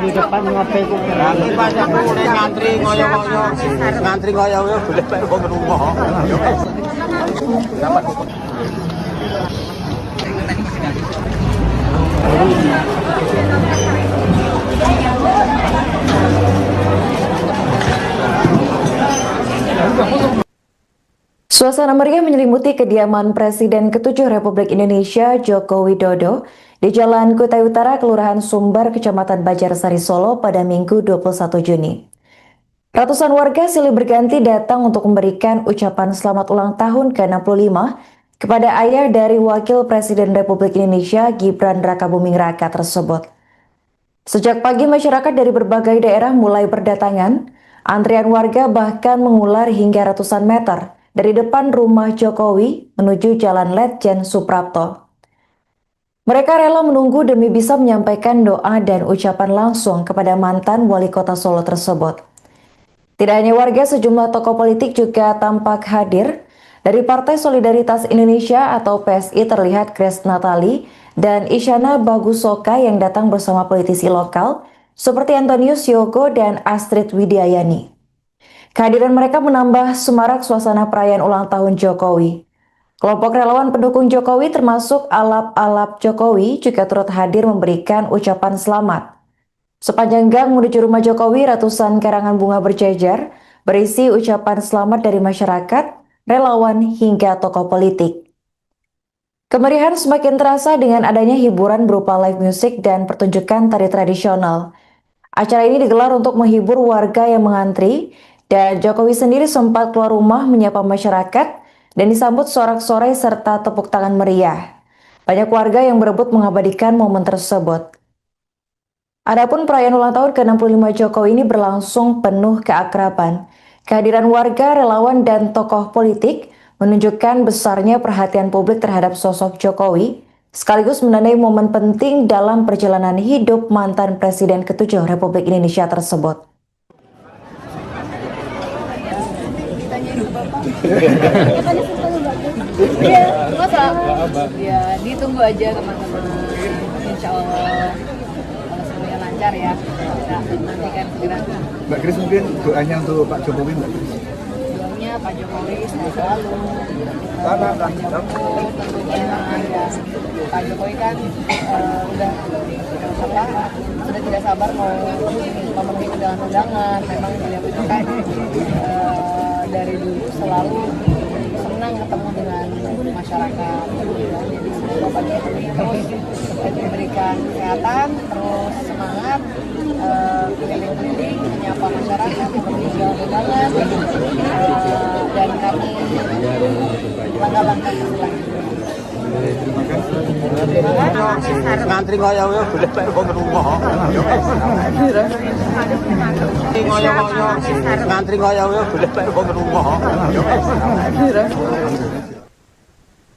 di depan ngopi ku Ngantri banyak mulai ngantri ngoyo-ngoyo. Ngantri ngoyo-ngoyo boleh bae wong rumah. Suasana meriah menyelimuti kediaman Presiden ke-7 Republik Indonesia Joko Widodo di Jalan Kutai Utara, Kelurahan Sumber, Kecamatan Banjarsari, Solo pada Minggu 21 Juni. Ratusan warga silih berganti datang untuk memberikan ucapan selamat ulang tahun ke-65 kepada ayah dari Wakil Presiden Republik Indonesia Gibran Rakabuming Raka tersebut. Sejak pagi masyarakat dari berbagai daerah mulai berdatangan, antrian warga bahkan mengular hingga ratusan meter dari depan rumah Jokowi menuju Jalan Letjen Suprapto. Mereka rela menunggu demi bisa menyampaikan doa dan ucapan langsung kepada mantan wali kota Solo tersebut. Tidak hanya warga, sejumlah tokoh politik juga tampak hadir. Dari Partai Solidaritas Indonesia atau PSI terlihat Grace Natali dan Isyana Bagusoka yang datang bersama politisi lokal seperti Antonius Yogo dan Astrid Widyayani. Kehadiran mereka menambah semarak suasana perayaan ulang tahun Jokowi. Kelompok relawan pendukung Jokowi termasuk alap-alap Jokowi juga turut hadir memberikan ucapan selamat. Sepanjang gang menuju rumah Jokowi, ratusan karangan bunga berjejer berisi ucapan selamat dari masyarakat, relawan hingga tokoh politik. Kemeriahan semakin terasa dengan adanya hiburan berupa live music dan pertunjukan tari tradisional. Acara ini digelar untuk menghibur warga yang mengantri, dan Jokowi sendiri sempat keluar rumah menyapa masyarakat dan disambut sorak-sorai serta tepuk tangan meriah. Banyak warga yang berebut mengabadikan momen tersebut. Adapun perayaan ulang tahun ke-65 Jokowi ini berlangsung penuh keakraban. Kehadiran warga, relawan, dan tokoh politik menunjukkan besarnya perhatian publik terhadap sosok Jokowi, sekaligus menandai momen penting dalam perjalanan hidup mantan Presiden ke-7 Republik Indonesia tersebut. Iya, masa? Ya, ditunggu aja teman-teman. Insya Allah, kalau semuanya lancar ya, kita nantikan segera. Mbak Kris, mungkin doanya untuk Pak Jokowi, Mbak Kris? Doanya Pak Jokowi sehat selalu. Tentunya ya, Pak Jokowi kan sudah tidak sabar mau memenuhi undangan-undangan. Memang beliau itu kan dari dulu selalu senang ketemu dengan masyarakat. Jadi semoga Pak Jokowi terus diberikan kesehatan, terus semangat, keliling-keliling menyapa masyarakat, memenuhi undangan, dan kami langkah-langkah selanjutnya. Ngantri ngoyo-ngoyo boleh bae wong rumah. Ngoyo-ngoyo. Ngantri ngoyo-ngoyo boleh bae wong rumah.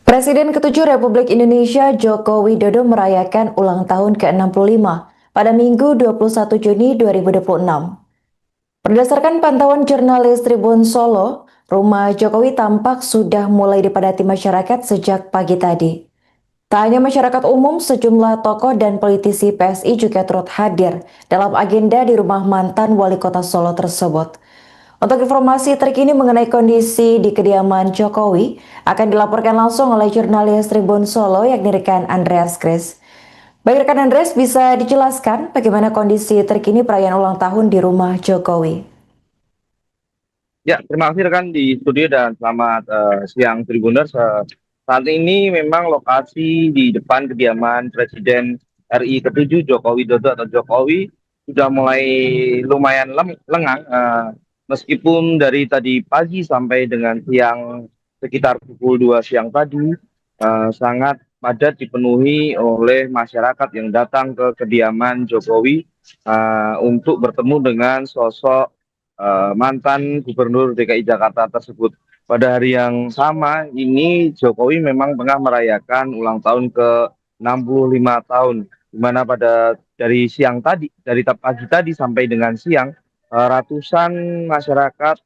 Presiden ke-7 Republik Indonesia Joko Widodo merayakan ulang tahun ke-65 pada Minggu 21 Juni 2026. Berdasarkan pantauan jurnalis Tribun Solo, rumah Jokowi tampak sudah mulai dipadati masyarakat sejak pagi tadi. Tak hanya masyarakat umum, sejumlah tokoh dan politisi PSI juga turut hadir dalam agenda di rumah mantan wali kota Solo tersebut. Untuk informasi terkini mengenai kondisi di kediaman Jokowi akan dilaporkan langsung oleh jurnalis Tribun Solo yakni rekan Andreas Kris. Baik rekan Andreas, bisa dijelaskan bagaimana kondisi terkini perayaan ulang tahun di rumah Jokowi? Ya, terima kasih rekan di studio dan selamat siang Tribuners. Saat ini memang lokasi di depan kediaman Presiden RI ke-7 Joko Widodo atau Jokowi sudah mulai lumayan lengang, meskipun dari tadi pagi sampai dengan siang sekitar pukul 2 siang tadi sangat padat dipenuhi oleh masyarakat yang datang ke kediaman Jokowi untuk bertemu dengan sosok mantan Gubernur DKI Jakarta tersebut. Pada hari yang sama ini Jokowi memang tengah merayakan ulang tahun ke-65 tahun, di mana pada dari siang tadi, dari pagi tadi sampai dengan siang, ratusan masyarakat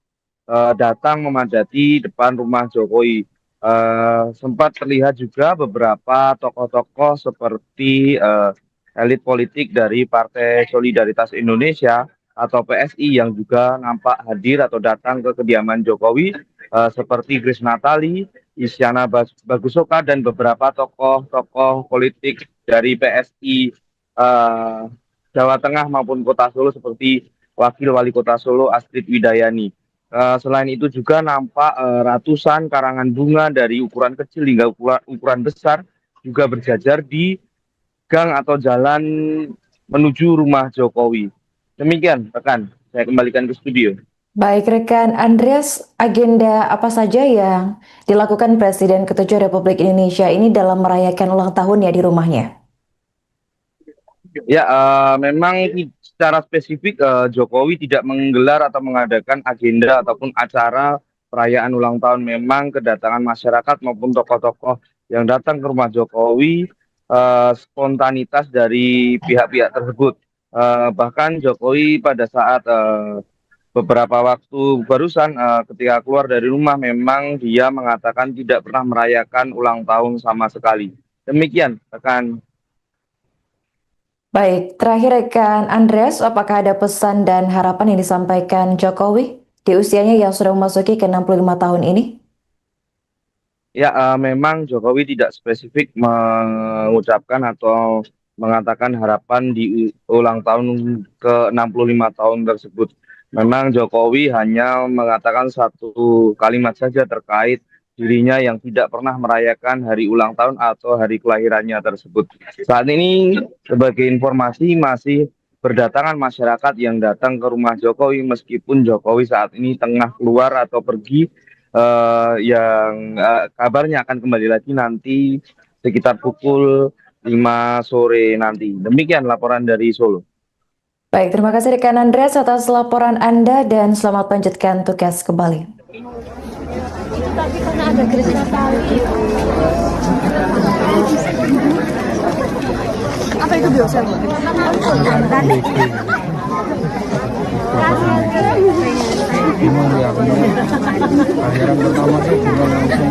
datang memadati depan rumah Jokowi. Sempat terlihat juga beberapa tokoh-tokoh seperti elit politik dari Partai Solidaritas Indonesia atau PSI yang juga nampak hadir atau datang ke kediaman Jokowi, seperti Grace Natali, Isyana Bagusoka, dan beberapa tokoh-tokoh politik dari PSI Jawa Tengah maupun Kota Solo seperti Wakil Wali Kota Solo Astrid Widayani. Selain itu juga nampak ratusan karangan bunga dari ukuran kecil hingga ukuran besar juga berjajar di gang atau jalan menuju rumah Jokowi. Demikian, rekan. Saya kembalikan ke studio. Baik rekan Andreas, agenda apa saja yang dilakukan Presiden ke-7 Republik Indonesia ini dalam merayakan ulang tahun ya di rumahnya? Ya, memang secara spesifik Jokowi tidak menggelar atau mengadakan agenda ataupun acara perayaan ulang tahun. Memang kedatangan masyarakat maupun tokoh-tokoh yang datang ke rumah Jokowi, spontanitas dari pihak-pihak tersebut. Bahkan Jokowi pada saat beberapa waktu barusan ketika keluar dari rumah, memang dia mengatakan tidak pernah merayakan ulang tahun sama sekali. Demikian, rekan. Baik, terakhir rekan Andreas, apakah ada pesan dan harapan yang disampaikan Jokowi di usianya yang sudah memasuki ke 65 tahun ini? Ya, memang Jokowi tidak spesifik mengucapkan atau mengatakan harapan di ulang tahun ke-65 tahun tersebut. Memang Jokowi hanya mengatakan satu kalimat saja terkait dirinya yang tidak pernah merayakan hari ulang tahun atau hari kelahirannya tersebut. Saat ini sebagai informasi masih berdatangan masyarakat yang datang ke rumah Jokowi meskipun Jokowi saat ini tengah keluar atau pergi, yang kabarnya akan kembali lagi nanti sekitar pukul 5 sore nanti. Demikian laporan dari Solo. Baik, terima kasih rekan Andreas atas laporan Anda dan selamat melanjutkan tugas kembali. Tapi karena ada Grace Natali. Apa itu biasa? Tadi. Bingung ya, akhiran pertama sih bingung langsung.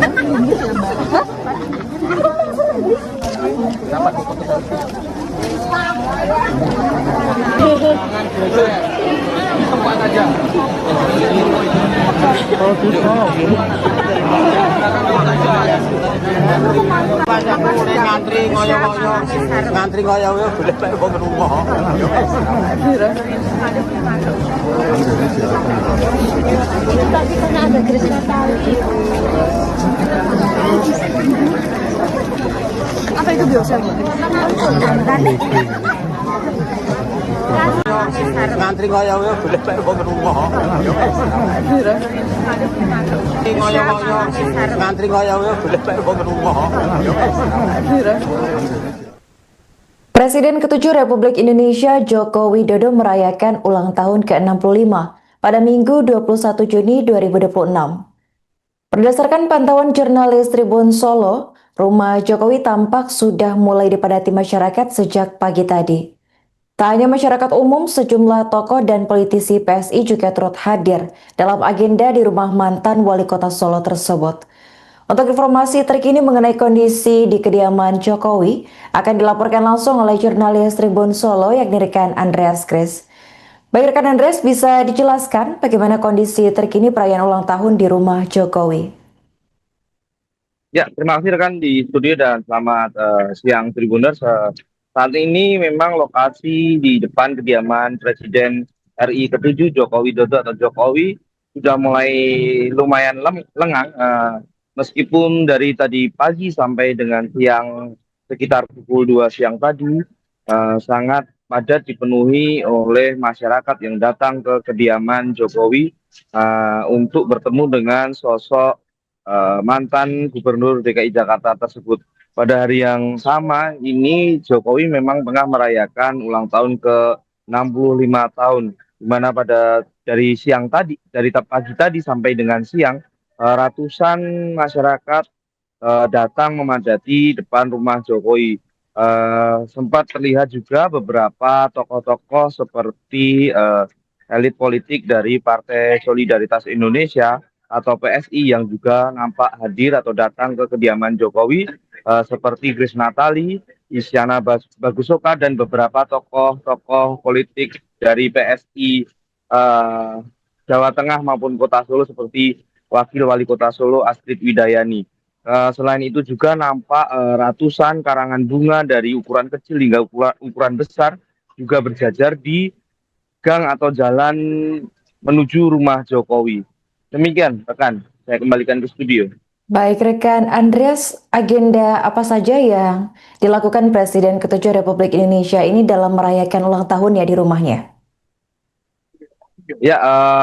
Dapat keputusan. Tempat aja. Oh, bisa. ngantri ngoyo-ngoyo, ngantri ngoyo-ngoyo boleh bae wong rumah. Tapi karena ada Grace Natali. Apa itu biasa? Tadi. Ngantri ngoyo-ngoyo boleh bae wong rumah. Ngoyo-ngoyo, ngantri ngoyo-ngoyo boleh bae wong rumah. Presiden ke-7 Republik Indonesia Joko Widodo merayakan ulang tahun ke-65 pada Minggu 21 Juni 2026. Berdasarkan pantauan jurnalis Tribun Solo, rumah Jokowi tampak sudah mulai dipadati masyarakat sejak pagi tadi. Tak hanya masyarakat umum, sejumlah tokoh dan politisi PSI juga turut hadir dalam agenda di rumah mantan wali kota Solo tersebut. Untuk informasi terkini mengenai kondisi di kediaman Jokowi akan dilaporkan langsung oleh jurnalis Tribun Solo yakni rekan Andreas Kris. Baik rekan Andreas, bisa dijelaskan bagaimana kondisi terkini perayaan ulang tahun di rumah Jokowi? Ya, terima kasih rekan di studio dan selamat siang Tribuners. Saat ini memang lokasi di depan kediaman Presiden RI ke-7 Joko Widodo atau Jokowi sudah mulai lumayan lengang. Meskipun dari tadi pagi sampai dengan siang sekitar pukul 2 siang tadi sangat padat dipenuhi oleh masyarakat yang datang ke kediaman Jokowi untuk bertemu dengan sosok mantan Gubernur DKI Jakarta tersebut. Pada hari yang sama ini Jokowi memang tengah merayakan ulang tahun ke-65 tahun, di mana dari siang tadi, dari pagi tadi sampai dengan siang, ratusan masyarakat datang memadati depan rumah Jokowi. Sempat terlihat juga beberapa tokoh-tokoh seperti elit politik dari Partai Solidaritas Indonesia atau PSI yang juga nampak hadir atau datang ke kediaman Jokowi, seperti Grace Natali, Isyana Bagusoka dan beberapa tokoh-tokoh politik dari PSI Jawa Tengah maupun Kota Solo seperti Wakil Wali Kota Solo Astrid Widayani. Selain itu juga nampak ratusan karangan bunga dari ukuran kecil hingga ukuran besar juga berjajar di gang atau jalan menuju rumah Jokowi. Demikian, rekan. Saya kembalikan ke studio. Baik rekan Andreas, agenda apa saja yang dilakukan Presiden ke-7 Republik Indonesia ini dalam merayakan ulang tahun ya di rumahnya? Ya,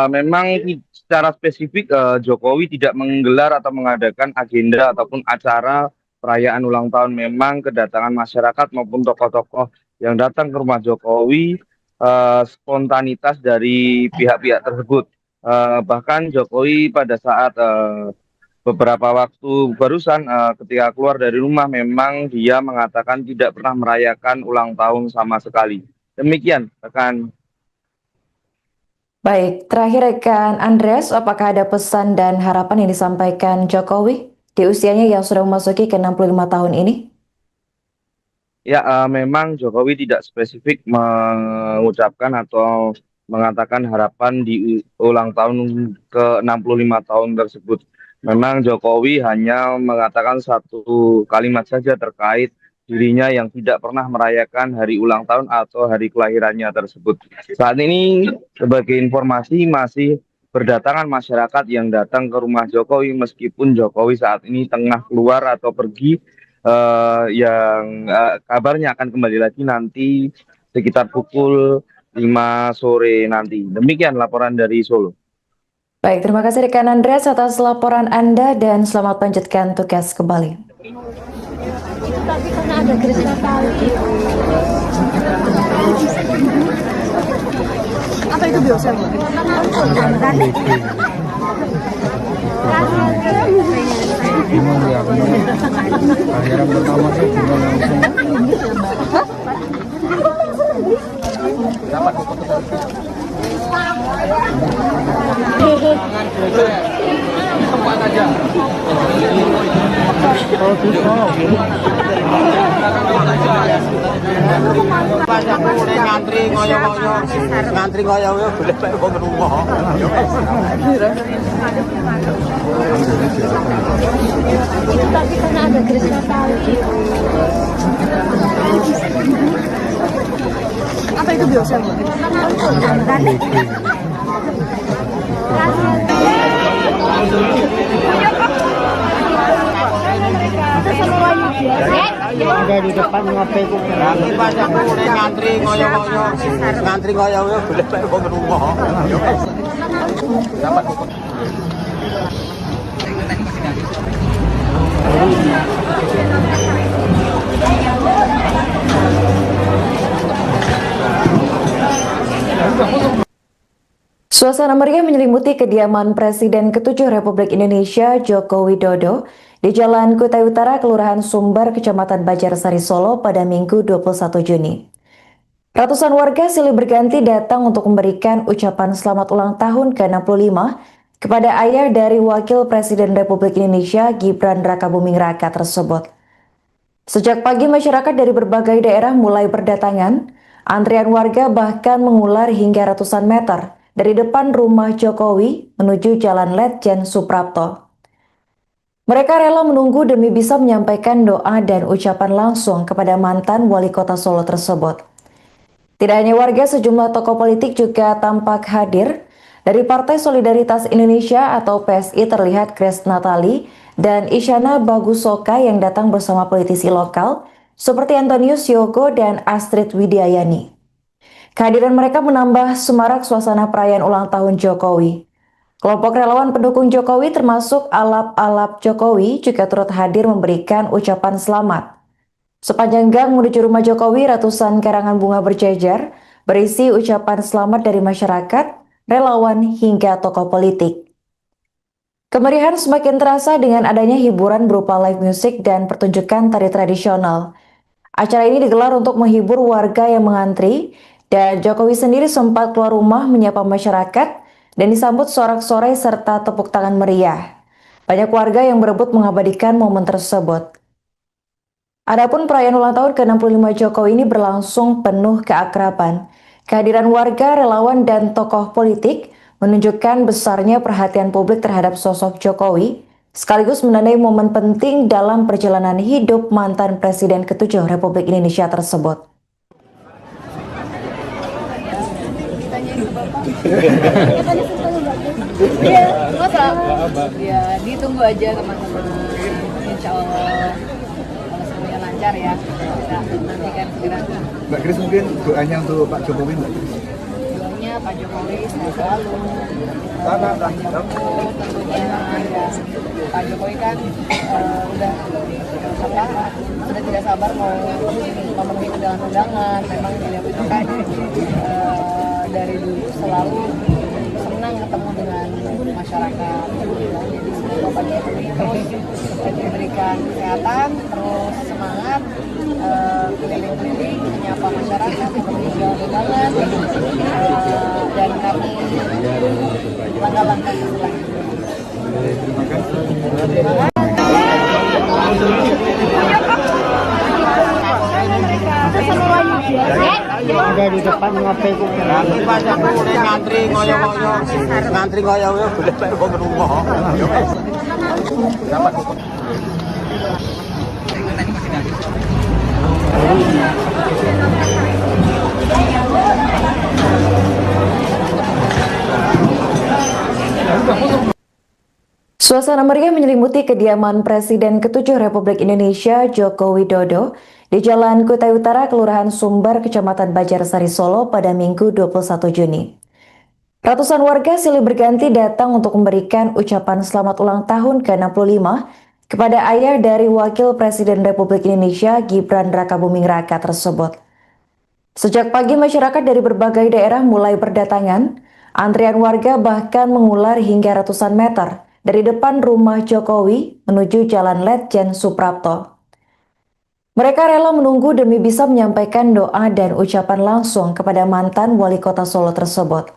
memang secara spesifik Jokowi tidak menggelar atau mengadakan agenda ataupun acara perayaan ulang tahun. Memang kedatangan masyarakat maupun tokoh-tokoh yang datang ke rumah Jokowi spontanitas dari pihak-pihak tersebut. Bahkan Jokowi pada saat beberapa waktu barusan ketika keluar dari rumah memang dia mengatakan tidak pernah merayakan ulang tahun sama sekali. Demikian, rekan. Baik, terakhir rekan Andreas, apakah ada pesan dan harapan yang disampaikan Jokowi di usianya yang sudah memasuki ke 65 tahun ini? Ya, memang Jokowi tidak spesifik mengucapkan atau mengatakan harapan di ulang tahun ke-65 tahun tersebut. Memang Jokowi hanya mengatakan satu kalimat saja terkait dirinya yang tidak pernah merayakan hari ulang tahun atau hari kelahirannya tersebut. Saat ini sebagai informasi masih berdatangan masyarakat yang datang ke rumah Jokowi meskipun Jokowi saat ini tengah keluar atau pergi yang kabarnya akan kembali lagi nanti sekitar pukul 5 sore nanti. Demikian laporan dari Solo. Baik, terima kasih rekan Andreas atas laporan Anda dan selamat lanjutkan tugas kembali. Tapi karena ada Grace Natali. Apa itu biasa? Bingung ya, akhiran pertama sih bingung langsung. Dapat tempat aja. Oh, ngantri ngoyo-ngoyo golek bae wong rumah. Tapi karena ada Grace Natali. Apa itu biasa? Ada di depan ngapain kok? Ngantri ngoyo-ngoyo. Ngantri ngoyo-ngoyo golek bae wong rumah. dapat. Suasana meriah menyelimuti kediaman Presiden ke-7 Republik Indonesia Joko Widodo di Jalan Kutai Utara, Kelurahan Sumber, Kecamatan Banjarsari, Solo pada Minggu 21 Juni. Ratusan warga silih berganti datang untuk memberikan ucapan selamat ulang tahun ke-65 kepada ayah dari Wakil Presiden Republik Indonesia Gibran Rakabuming Raka tersebut. Sejak pagi masyarakat dari berbagai daerah mulai berdatangan, antrian warga bahkan mengular hingga ratusan meter dari depan rumah Jokowi menuju Jalan Letjen Suprapto. Mereka rela menunggu demi bisa menyampaikan doa dan ucapan langsung kepada mantan wali kota Solo tersebut. Tidak hanya warga, sejumlah tokoh politik juga tampak hadir. Dari Partai Solidaritas Indonesia atau PSI terlihat Grace Natali dan Isyana Bagusoka yang datang bersama politisi lokal seperti Antonius Yogo dan Astrid Widayani. Kehadiran mereka menambah semarak suasana perayaan ulang tahun Jokowi. Kelompok relawan pendukung Jokowi termasuk alap-alap Jokowi juga turut hadir memberikan ucapan selamat. Sepanjang gang menuju rumah Jokowi, ratusan karangan bunga berjejer berisi ucapan selamat dari masyarakat, relawan hingga tokoh politik. Kemeriahan semakin terasa dengan adanya hiburan berupa live music dan pertunjukan tari tradisional. Acara ini digelar untuk menghibur warga yang mengantri, dan Jokowi sendiri sempat keluar rumah menyapa masyarakat dan disambut sorak-sorai serta tepuk tangan meriah. Banyak warga yang berebut mengabadikan momen tersebut. Adapun perayaan ulang tahun ke-65 Jokowi ini berlangsung penuh keakraban. Kehadiran warga, relawan, dan tokoh politik menunjukkan besarnya perhatian publik terhadap sosok Jokowi, sekaligus menandai momen penting dalam perjalanan hidup mantan Presiden ke-7 Republik Indonesia tersebut. Iya, masa? Ya, ditunggu aja teman-teman. Insya Allah kalau semuanya lancar ya, kita nantikan segera. Mbak Kris, mungkin doanya untuk Pak Jokowi, Mbak Kris. Doanya Pak Jokowi sehat selalu. Tentunya ya, Pak Jokowi kan sudah tidak sabar mau memenuhi undangan-undangan. Memang beliau itu kan dari dulu selalu senang ketemu dengan masyarakat. Jadi semoga Pak Jokowi terus diberikan kesehatan, terus semangat, keliling-keliling menyapa masyarakat, memenuhi undangan, dan kami langkah-langkah selanjutnya. Ada di depan ngapain kok? Nanti pada udah ngantri ngoyo-ngoyo, ngantri ngoyo-ngoyo boleh bayar kok ke rumah. Suasana meriah menyelimuti kediaman Presiden ke-7 Republik Indonesia Joko Widodo di Jalan Kutai Utara, Kelurahan Sumber, Kecamatan Banjarsari, Solo pada Minggu 21 Juni. Ratusan warga silih berganti datang untuk memberikan ucapan selamat ulang tahun ke-65 kepada ayah dari Wakil Presiden Republik Indonesia Gibran Rakabuming Raka tersebut. Sejak pagi masyarakat dari berbagai daerah mulai berdatangan, antrian warga bahkan mengular hingga ratusan meter dari depan rumah Jokowi menuju Jalan Letjen Suprapto. Mereka rela menunggu demi bisa menyampaikan doa dan ucapan langsung kepada mantan wali kota Solo tersebut.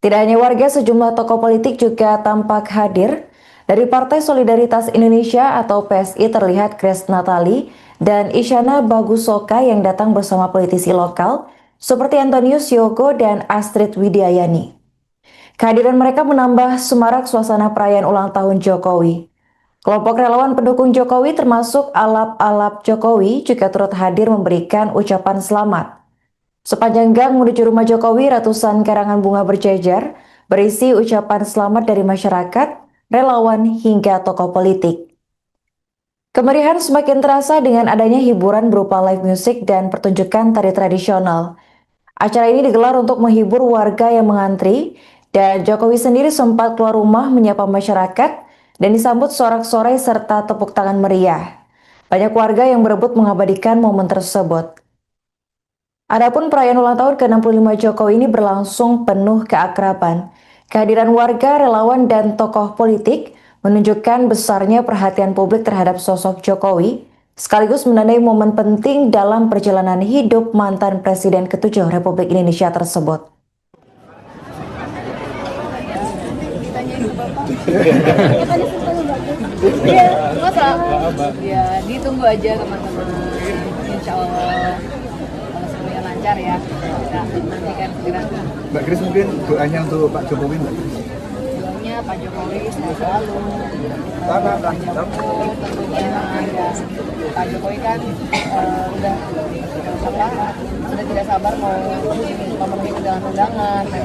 Tidak hanya warga, sejumlah tokoh politik juga tampak hadir. Dari Partai Solidaritas Indonesia atau PSI terlihat Grace Natali dan Isyana Bagusoka yang datang bersama politisi lokal seperti Antonius Yogo dan Astrid Widiayani. Kehadiran mereka menambah semarak suasana perayaan ulang tahun Jokowi. Kelompok relawan pendukung Jokowi termasuk alap-alap Jokowi juga turut hadir memberikan ucapan selamat. Sepanjang gang menuju rumah Jokowi, ratusan karangan bunga berjejer berisi ucapan selamat dari masyarakat, relawan, hingga tokoh politik. Kemeriahan semakin terasa dengan adanya hiburan berupa live music dan pertunjukan tari tradisional. Acara ini digelar untuk menghibur warga yang mengantri, dan Jokowi sendiri sempat keluar rumah menyapa masyarakat dan disambut sorak-sorai serta tepuk tangan meriah. Banyak warga yang berebut mengabadikan momen tersebut. Adapun perayaan ulang tahun ke-65 Jokowi ini berlangsung penuh keakraban. Kehadiran warga, relawan, dan tokoh politik menunjukkan besarnya perhatian publik terhadap sosok Jokowi, sekaligus menandai momen penting dalam perjalanan hidup mantan Presiden ke-7 Republik Indonesia tersebut. Iya, masa? Ya, ditunggu aja teman-teman. Insya Allah kalau semuanya lancar ya, kita nantikan segera. Mbak Kris, mungkin doanya untuk Pak Jokowi, Mbak Kris. Doanya Pak Jokowi sehat selalu. Tentunya ya, Pak Jokowi kan sudah tidak sabar mau memenuhi undangan-undangan.